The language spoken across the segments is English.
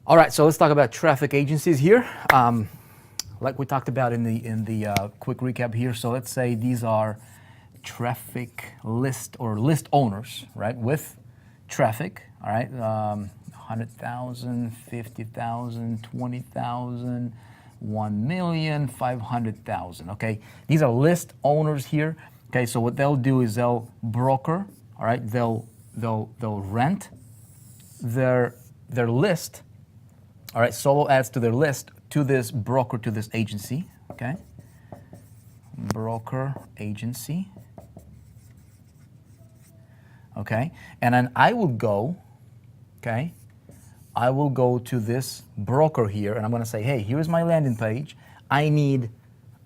All right, so let's talk about traffic agencies here. Like we talked about in the quick recap here. So let's say these are traffic list or list owners, right, with traffic. All right, 100,000, 50,000, 20,000, 1,500,000. Okay, these are list owners here. Okay, so what they'll do is they'll broker. All right, they'll rent their list. All right, solo adds to their list to this broker, to this agency. Okay, broker agency. Okay, and then I will go. Okay, I will go to this broker here, and I'm going to say, hey, here's my landing page. I need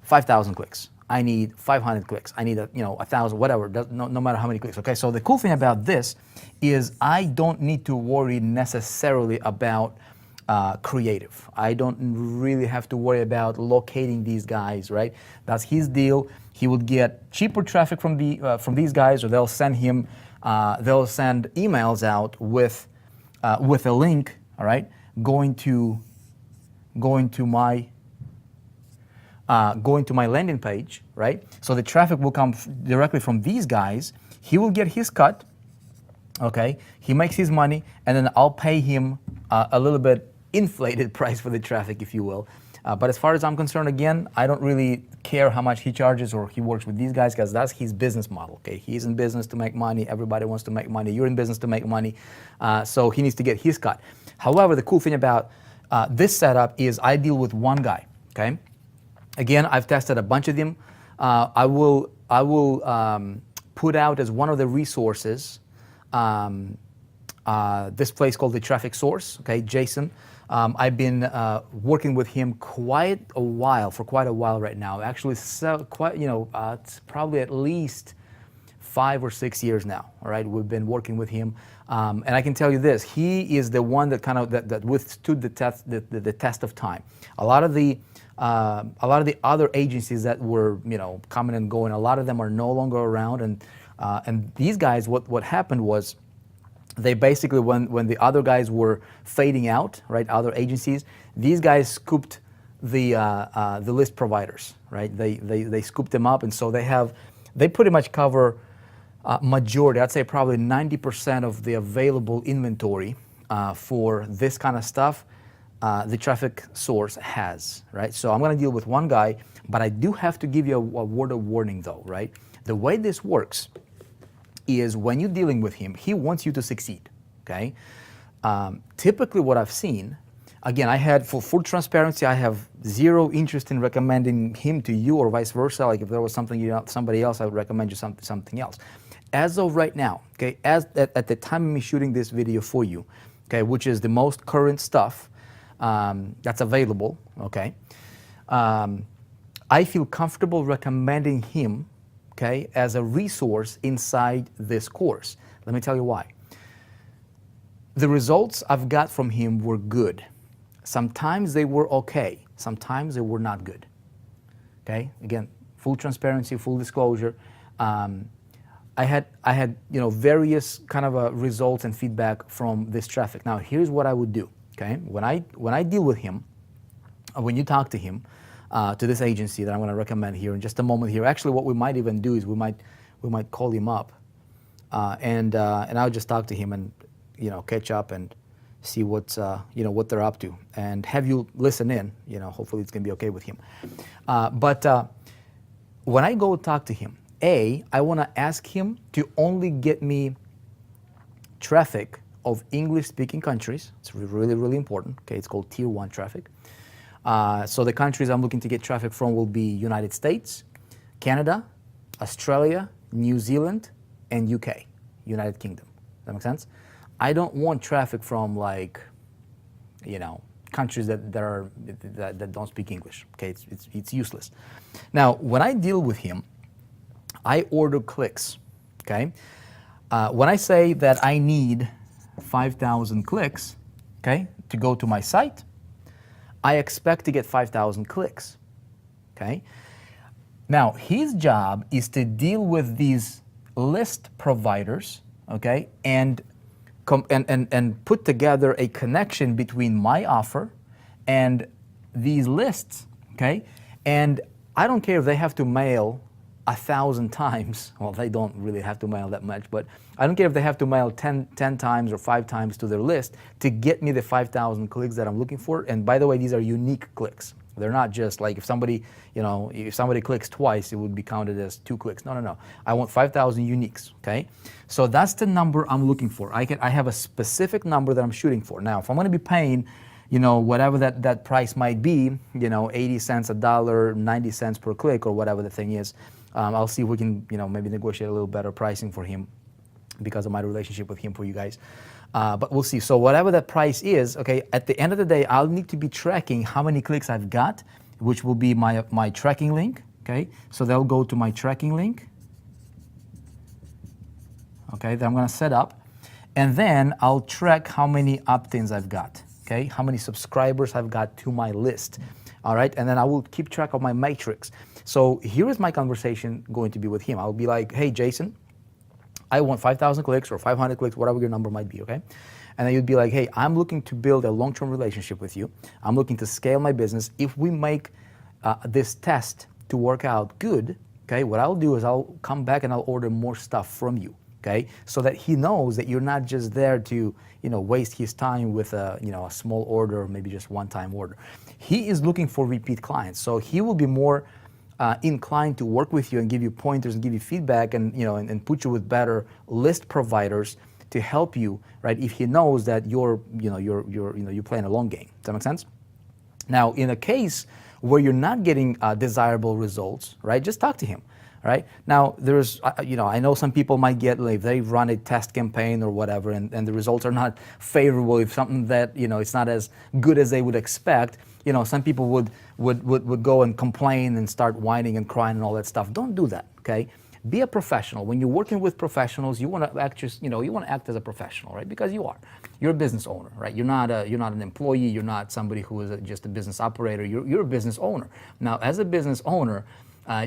5,000 clicks. I need 500 clicks. I need 1,000, whatever. No matter how many clicks. Okay, so the cool thing about this is I don't need to worry necessarily about creative. I don't really have to worry about locating these guys, right? That's his deal. He would get cheaper traffic from these guys, or they'll send him, they'll send emails out with a link, all right, going to my landing page, right? So the traffic will come directly from these guys. He will get his cut, okay? He makes his money, and then I'll pay him a little bit inflated price for the traffic, if you will. But as far as I'm concerned, again, I don't really care how much he charges or he works with these guys, because that's his business model, okay? He's in business to make money. Everybody wants to make money. You're in business to make money. So he needs to get his cut. However, the cool thing about this setup is I deal with one guy, okay? Again, I've tested a bunch of them. I will put out as one of the resources this place called the Traffic Source, okay, Jason. I've been working with him for quite a while right now. Actually, it's probably at least 5 or 6 years now. All right, we've been working with him, and I can tell you this: he is the one that that withstood the test of time. A lot of the other agencies that were coming and going, a lot of them are no longer around, and these guys, what happened was, they basically, when the other guys were fading out, right, other agencies, these guys scooped the list providers, right? They scooped them up, and so they pretty much cover majority, I'd say probably 90% of the available inventory for this kind of stuff. The Traffic Source has, right? So I'm going to deal with one guy, but I do have to give you a word of warning, though, right? The way this works is when you're dealing with him, he wants you to succeed, okay? Typically what I've seen, again, for full transparency, I have zero interest in recommending him to you or vice versa. Like if there was somebody else, I would recommend you something else. As of right now, okay, at the time of me shooting this video for you, okay, which is the most current stuff that's available, okay, I feel comfortable recommending him, okay, as a resource inside this course. Let me tell you why. The results I've got from him were good. Sometimes they were okay. Sometimes they were not good. Okay, again, full transparency, full disclosure. I had various kind of results and feedback from this traffic. Now, here's what I would do. Okay, when I deal with him, when you talk to him, to this agency that I'm going to recommend here in just a moment here. Actually, what we might even do is we might call him up, and I'll just talk to him and catch up and see what's what they're up to, and have you listen in. Hopefully it's going to be okay with him. But when I go talk to him, I want to ask him to only get me traffic of English-speaking countries. It's really, really important. Okay, it's called Tier 1 traffic. So the countries I'm looking to get traffic from will be United States, Canada, Australia, New Zealand, and UK, United Kingdom. Does that make sense? I don't want traffic from countries that don't speak English. Okay, it's useless. Now, when I deal with him, I order clicks. Okay, when I say that I need 5,000 clicks, okay, to go to my site, I expect to get 5,000 clicks, okay? Now, his job is to deal with these list providers, okay, and and put together a connection between my offer and these lists, okay? And I don't care if they have to mail 1,000 times. Well, they don't really have to mail that much, but I don't care if they have to mail 10 times or 5 times to their list to get me the 5,000 clicks that I'm looking for. And by the way, these are unique clicks. They're not just like if somebody, if somebody clicks twice, it would be counted as 2 clicks. No, no, no. I want 5,000 uniques, okay? So that's the number I'm looking for. I have a specific number that I'm shooting for. Now, if I'm gonna be paying, whatever that price might be, 80 cents, a dollar, 90 cents per click or whatever the thing is, I'll see if we can, maybe negotiate a little better pricing for him because of my relationship with him for you guys. But we'll see. So whatever that price is, okay, at the end of the day, I'll need to be tracking how many clicks I've got, which will be my tracking link, okay? So they'll go to my tracking link, okay, that I'm gonna set up. And then I'll track how many opt-ins I've got, okay? How many subscribers I've got to my list, all right? And then I will keep track of my matrix. So here is my conversation going to be with him. I'll be like, hey, Jason, I want 5,000 clicks or 500 clicks, whatever your number might be, okay? And then you'd be like, hey, I'm looking to build a long-term relationship with you. I'm looking to scale my business. If we make this test to work out good, okay, what I'll do is I'll come back and I'll order more stuff from you, okay? So that he knows that you're not just there to, waste his time with a small order or maybe just one-time order. He is looking for repeat clients. So he will be more inclined to work with you and give you pointers and give you feedback and and put you with better list providers to help you, right? If he knows that you're playing a long game. Does that make sense? Now, in a case where you're not getting desirable results, right? Just talk to him, right? Now, there's I know some people might get, like, they run a test campaign or whatever, and the results are not favorable. If something that it's not as good as they would expect. Some people would go and complain and start whining and crying and all that stuff. Don't do that, okay? Be a professional. When you're working with professionals, you want to act as a professional, right? Because you are. You're a business owner, right? You're not an employee. You're not somebody who is just a business operator. You're a business owner. Now, as a business owner,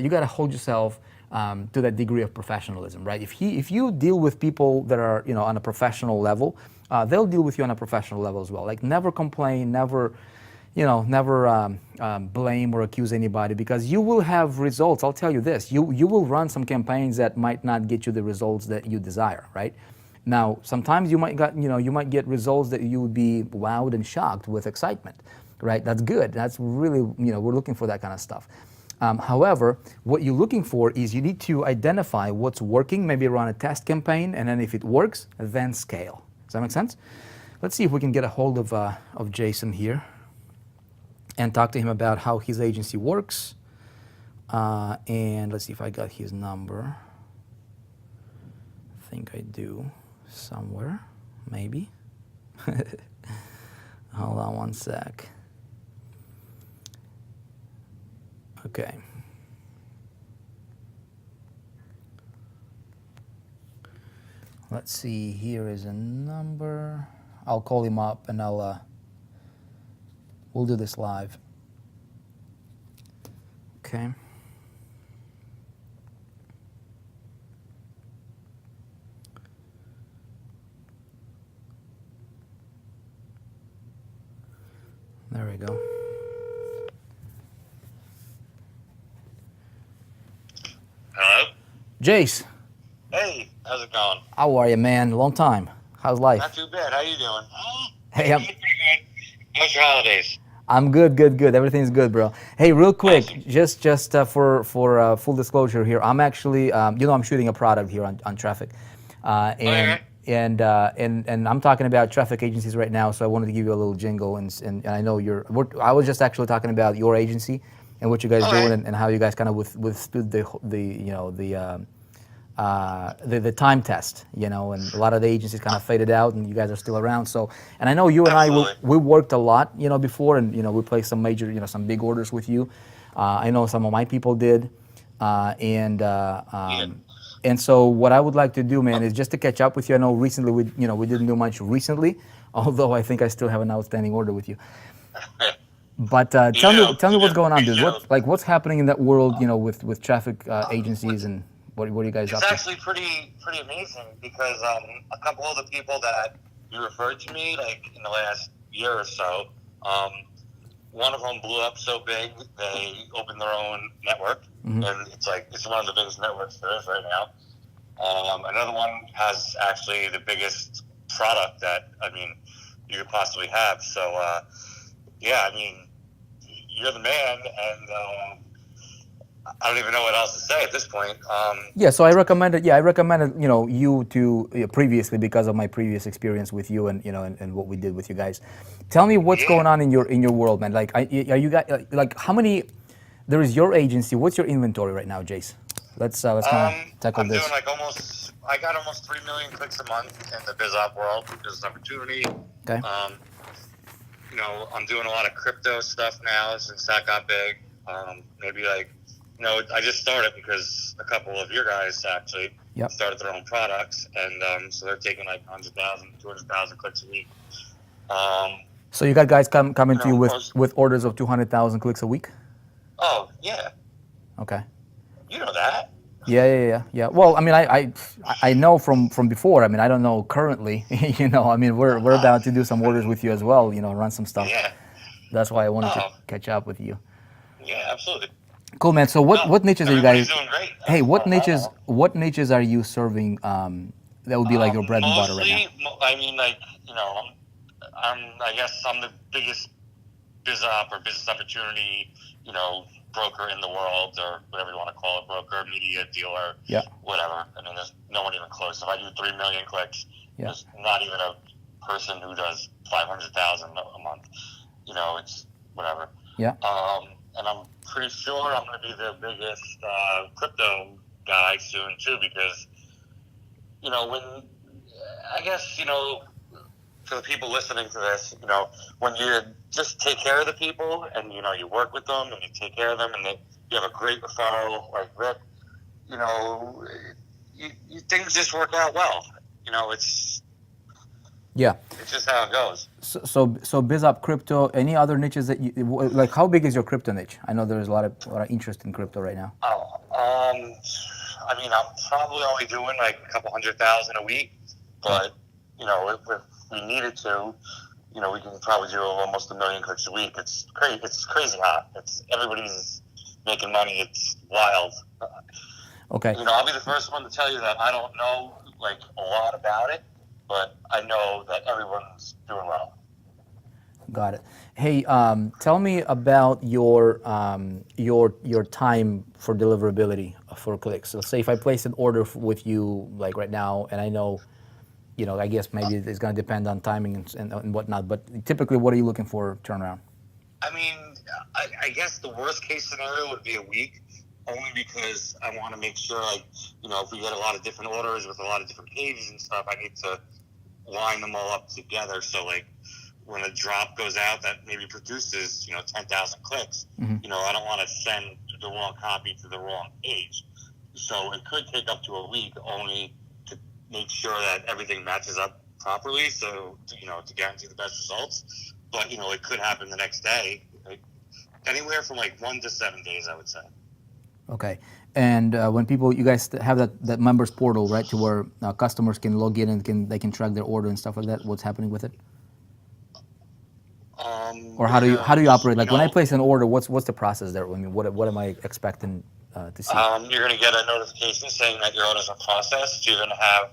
you got to hold yourself to that degree of professionalism, right? If you deal with people that are on a professional level, they'll deal with you on a professional level as well. Like, never complain, never blame or accuse anybody, because you will have results. I'll tell you this, you will run some campaigns that might not get you the results that you desire, right? Now, sometimes you might get results that you would be wowed and shocked with excitement, right? That's good. That's really, we're looking for that kind of stuff. However, what you're looking for is you need to identify what's working, maybe run a test campaign, and then if it works, then scale. Does that make sense? Let's see if we can get a hold of Jason here and talk to him about how his agency works. And let's see if I got his number. I think I do somewhere, maybe. Hold on one sec. Okay. Let's see, here is a number. I'll call him up and we'll do this live. Okay. There we go. Hello? Jace. Hey, how's it going? How are you, man? Long time. How's life? Not too bad. How you doing? Hey, I'm pretty good. How's your holidays? I'm good. Everything's good, bro. Hey, real quick, Awesome. just for full disclosure here, I'm actually, I'm shooting a product here on Traffic, Okay. and I'm talking about traffic agencies right now. So I wanted to give you a little jingle, and I know I was just actually talking about your agency and what you guys Okay. doing, and how you guys kind of withstood the time test, and a lot of the agencies kind of faded out, and you guys are still around. So, and I know you and Absolutely. we worked a lot, before, and we placed some major, some big orders with you. I know some of my people did, and so what I would like to do, man, is just to catch up with you. I know recently we didn't do much recently, although I think I still have an outstanding order with you. But tell me what's going on, dude. What's happening in that world, with traffic agencies and What are you guys It's up to? actually pretty amazing because a couple of the people that you referred to me like in the last year or so, one of them blew up so big they opened their own network, and it's one of the biggest networks there is right now. Another one has actually the biggest product that you could possibly have. So yeah, you're the man, and I don't even know what else to say at this point. Yeah, so I recommended you to previously because of my previous experience with you and what we did with you guys. Tell me what's going on in your world, man. Like, are you guys like how many? There is your agency. What's your inventory right now, Jace? Let's kind of tackle I'm this. doing I got almost 3 million clicks a month in the BizOp world, business opportunity. Okay. I'm doing a lot of crypto stuff now since that got big. Maybe I just started because a couple of your guys actually started their own products, and so they're taking like 100,000, 200,000 clicks a week. So you got guys coming to you with orders of 200,000 clicks a week? Oh yeah. Okay. You know that. Yeah. Well, I know from before. I don't know currently. We're about to do some orders with you as well. Run some stuff. Yeah. That's why I wanted to catch up with you. Yeah, absolutely. Cool, man. So what niches are you guys? Doing great. Hey, what niches are you serving? That would be like your bread and butter right now. I guess I'm the biggest BizOp or business opportunity, broker in the world, or whatever you want to call it, broker, media dealer, whatever. There's no one even close. If I do 3 million clicks, there's not even a person who does 500,000 a month. It's whatever. Yeah. And I'm pretty sure I'm going to be the biggest crypto guy soon too, because for the people listening to this, when you just take care of the people and you work with them and you take care of them and you have a great referral like Rick, things just work out well. It's just how it goes. So BizOp crypto. Any other niches that you like? How big is your crypto niche? I know there's a lot of interest in crypto right now. I'm probably only doing like a couple 100,000 a week, but if we needed to, we can probably do almost 1 million clicks a week. It's crazy. It's crazy hot. Everybody's making money. It's wild. Okay. I'll be the first one to tell you that I don't know like a lot about it, but I know that everyone's doing well. Got it. Hey, tell me about your time for deliverability for clicks. So say if I place an order with you like right now, and I know, I guess maybe it's going to depend on timing and whatnot, but typically what are you looking for turnaround? I guess the worst case scenario would be a week, only because I want to make sure, if we get a lot of different orders with a lot of different pages and stuff, I need to line them all up together. So, when a drop goes out that maybe produces, 10,000 clicks, I don't want to send the wrong copy to the wrong page. So it could take up to a week only to make sure that everything matches up properly. So, to guarantee the best results. But, it could happen the next day. Anywhere from 1 to 7 days, I would say. Okay. And when you guys have that members portal, right, to where customers can log in and they can track their order and stuff like that, what's happening with it? Or how do you operate? Like when I place an order, what's the process there? What am I expecting to see? You're going to get a notification saying that your order's in process. You're going to have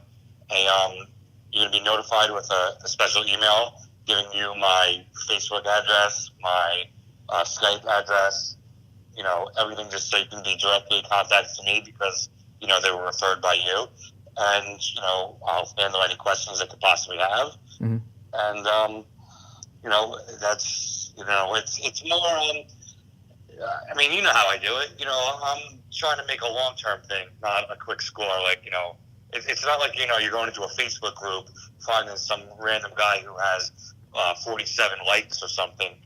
you're going to be notified with a special email giving you my Facebook address, my Skype address, everything, just so you can be directly contacted to me because, they were referred by you. And, I'll handle any questions they could possibly have. Mm-hmm. And, that's, it's more, you know how I do it. I'm trying to make a long-term thing, not a quick score. It's not like, you're going into a Facebook group, finding some random guy who has 47 likes or something,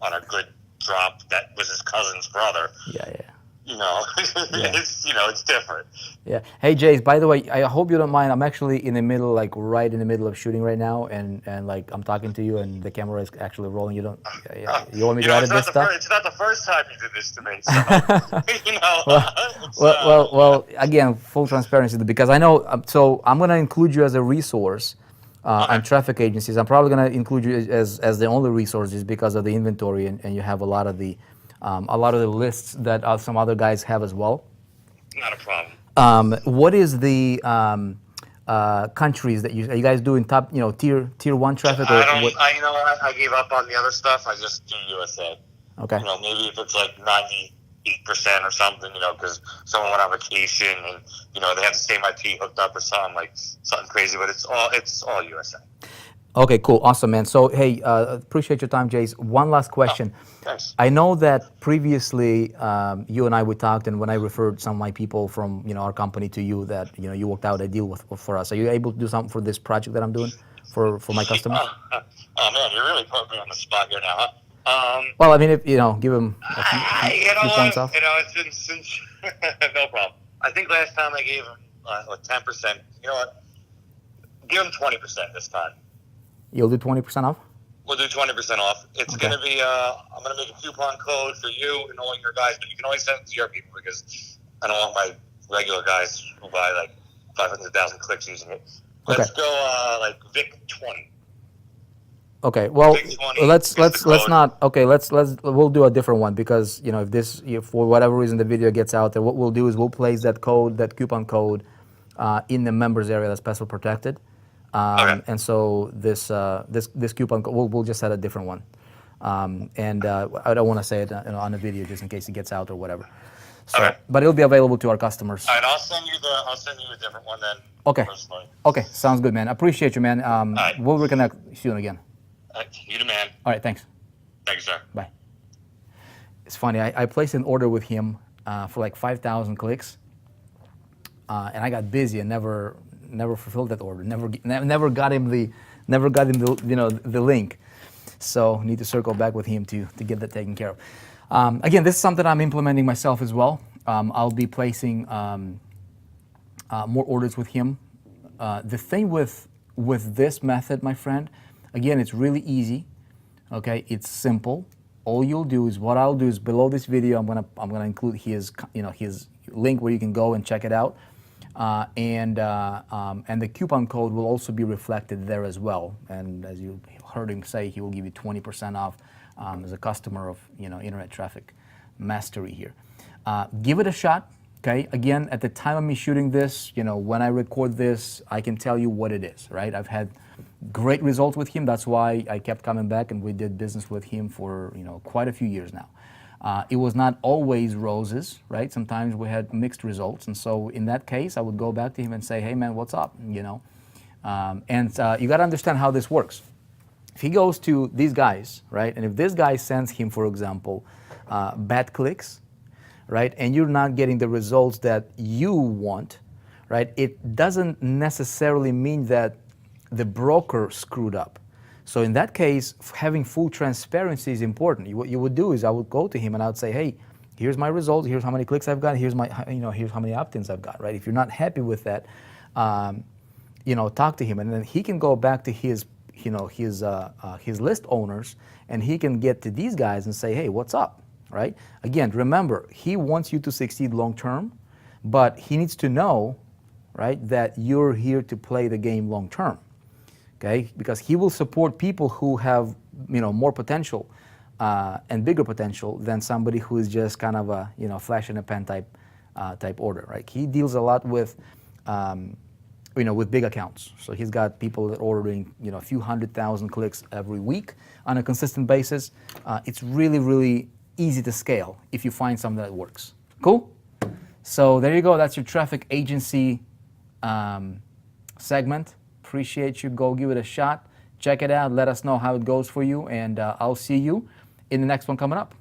on a good drop that was his cousin's brother. Yeah. it's different. Yeah. Hey, Jace, by the way, I hope you don't mind. I'm actually in the middle, like right in the middle of shooting right now, and like I'm talking to you, and the camera is actually rolling. You don't. You want me to edit this stuff? It's not the first time you did this to me. So well, again, full transparency, because I know. So I'm gonna include you as a resource on traffic agencies. I'm probably gonna include you as the only resources because of the inventory, and you have a lot of the lists that some other guys have as well. Not a problem. What is the countries that are you guys doing top, tier one traffic? I don't. What? I gave up on the other stuff. I just do USA. Okay. Maybe if it's like 98% or something, because someone went on vacation and they have the same IP hooked up or something crazy. But it's all USA. Okay, cool, awesome, man. So, hey, appreciate your time, Jace. One last question. Thanks. I know that previously you and we talked, and when I referred some of my people from our company to you, that you worked out a deal for us. Are you able to do something for this project that I'm doing for my customers? Oh man, you're really putting me on the spot here now, huh? Well, I mean, if give them a few points off. It's been since no problem. I think last time I gave him 10%. You know what? Give him 20% this time. You'll do 20% off? We'll do 20% off. It's going to be, I'm going to make a coupon code for you and all your guys, but you can always send it to your people because I don't want my regular guys who buy like 500,000 clicks using it. Let's go like Vic 20. Okay, well, Vic 20 let's not. Okay, we'll do a different one because if for whatever reason the video gets out there, what we'll do is we'll place that coupon code, in the members area that's password protected. And so this coupon code, we'll just set a different one, and I don't want to say it on the video just in case it gets out or whatever. So, but it'll be available to our customers. All right, I'll send you a different one then. Okay. Personally. Okay, sounds good, man. Appreciate you, man. We'll reconnect soon again. You the man. All right, thanks. Thank you, sir. Bye. It's funny. I placed an order with him for like 5,000 clicks, and I got busy and never fulfilled that order. Never got him the link. So need to circle back with him to get that taken care of. Again, this is something I'm implementing myself as well. I'll be placing more orders with him. The thing with this method, my friend, again, it's really easy. Okay, it's simple. All you'll do is what I'll do is below this video, I'm gonna include his link where you can go and check it out. And the coupon code will also be reflected there as well. And as you heard him say, he will give you 20% off as a customer of Internet Traffic Mastery here. Give it a shot. Okay. Again, at the time of me shooting this, when I record this, I can tell you what it is. Right. I've had great results with him. That's why I kept coming back, and we did business with him for quite a few years now. It was not always roses, right? Sometimes we had mixed results, and so in that case, I would go back to him and say, "Hey, man, what's up?" And you got to understand how this works. If he goes to these guys, right, and if this guy sends him, for example, bad clicks, right, and you're not getting the results that you want, right, it doesn't necessarily mean that the broker screwed up. So in that case, having full transparency is important. What you would do is I would go to him and I would say, "Hey, here's my results. Here's how many clicks I've got. Here's here's how many opt-ins I've got." Right? If you're not happy with that, talk to him, and then he can go back to his list owners, and he can get to these guys and say, "Hey, what's up?" Right? Again, remember, he wants you to succeed long term, but he needs to know, right, that you're here to play the game long term. Okay, because he will support people who have more potential and bigger potential than somebody who is just kind of a flash in a pan type order. Right? He deals a lot with with big accounts. So he's got people that are ordering a few 100,000 clicks every week on a consistent basis. It's really easy to scale if you find something that works. Cool. So there you go. That's your traffic agency segment. Appreciate you. Go give it a shot. Check it out. Let us know how it goes for you, and I'll see you in the next one coming up.